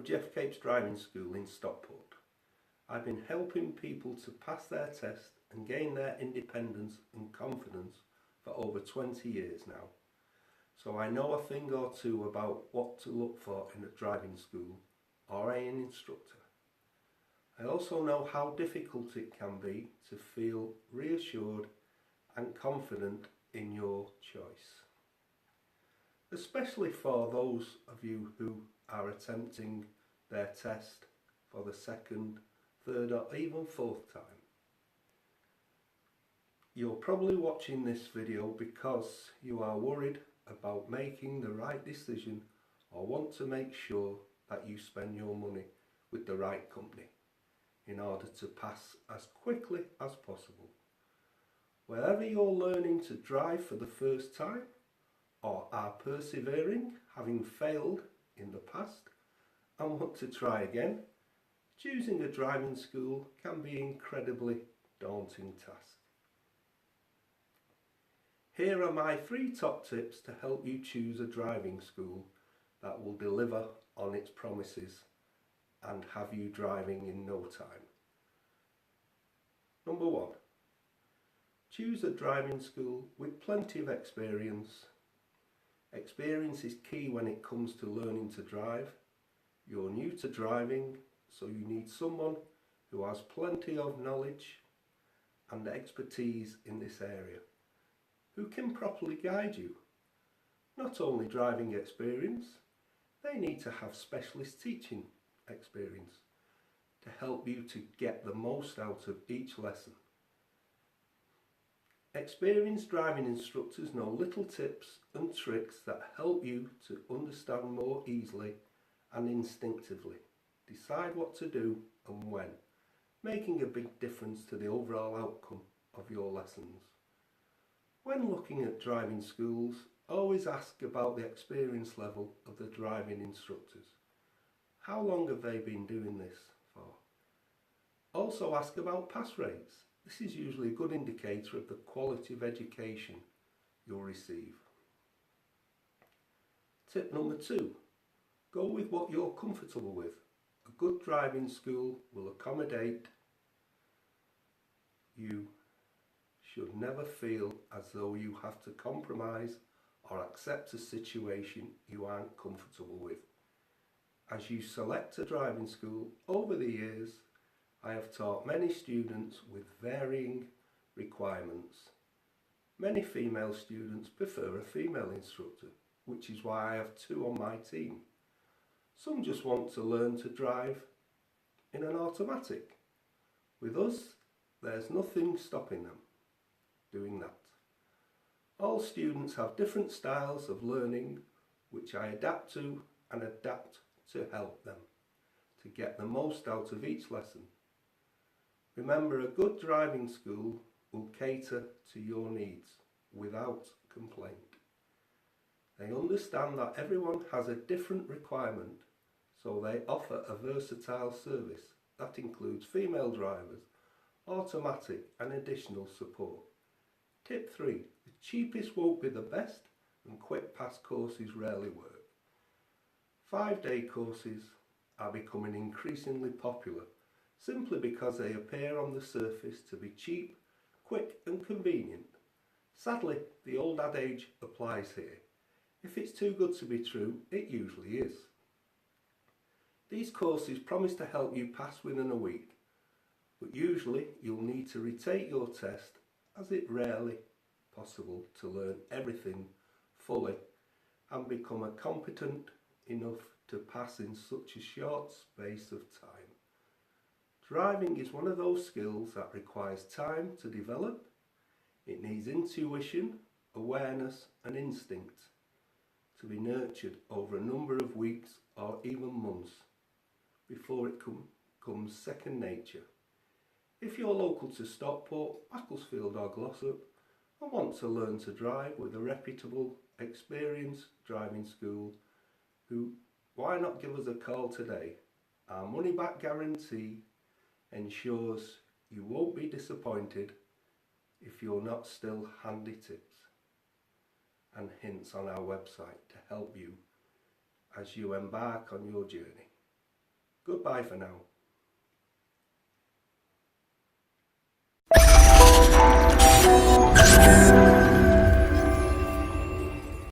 of Geoff Capes Driving School in Stockport. I've been helping people to pass their test and gain their independence and confidence for over 20 years now. So I know a thing or two about what to look for in a driving school or an instructor. I also know how difficult it can be to feel reassured and confident in your choice. Especially for those of you who are attempting their test for the second, third or even fourth time. You're probably watching this video because you are worried about making the right decision or want to make sure that you spend your money with the right company in order to pass as quickly as possible. Wherever you're learning to drive for the first time or are persevering, having failed in the past and want to try again, choosing a driving school can be an incredibly daunting task. Here are my 3 top tips to help you choose a driving school that will deliver on its promises and have you driving in no time. Number 1. Choose a driving school with plenty of experience. Experience is key when it comes to learning to drive. You're new to driving, so you need someone who has plenty of knowledge and expertise in this area, who can properly guide you. Not only driving experience, they need to have specialist teaching experience to help you to get the most out of each lesson. Experienced driving instructors know little tips and tricks that help you to understand more easily and instinctively decide what to do and when, making a big difference to the overall outcome of your lessons. When looking at driving schools, always ask about the experience level of the driving instructors. How long have they been doing this for? Also ask about pass rates. This is usually a good indicator of the quality of education you'll receive. Tip number 2. Go with what you're comfortable with. A good driving school will accommodate you. Should never feel as though you have to compromise or accept a situation you aren't comfortable with. As you select a driving school, over the years I have taught many students with varying requirements. Many female students prefer a female instructor, which is why I have 2 on my team. Some just want to learn to drive in an automatic. With us, there's nothing stopping them doing that. All students have different styles of learning which I adapt to and adapt to help them to get the most out of each lesson. Remember, a good driving school will cater to your needs without complaint. They understand that everyone has a different requirement, so they offer a versatile service that includes female drivers, automatic and additional support. Tip 3. The cheapest won't be the best, and quick pass courses rarely work. 5-day courses are becoming increasingly popular simply because they appear on the surface to be cheap, quick and convenient. Sadly, the old adage applies here. If it's too good to be true, it usually is. These courses promise to help you pass within a week, but usually you'll need to retake your test, as it's rarely possible to learn everything fully and become competent enough to pass in such a short space of time. Driving is one of those skills that requires time to develop. It needs intuition, awareness and instinct to be nurtured over a number of weeks or even months before it becomes second nature. If you're local to Stockport, Macclesfield or Glossop and want to learn to drive with a reputable, experienced driving school, why not give us a call today? Our money back guarantee ensures you won't be disappointed if you're not still handy tips and hints on our website to help you as you embark on your journey. Goodbye for now.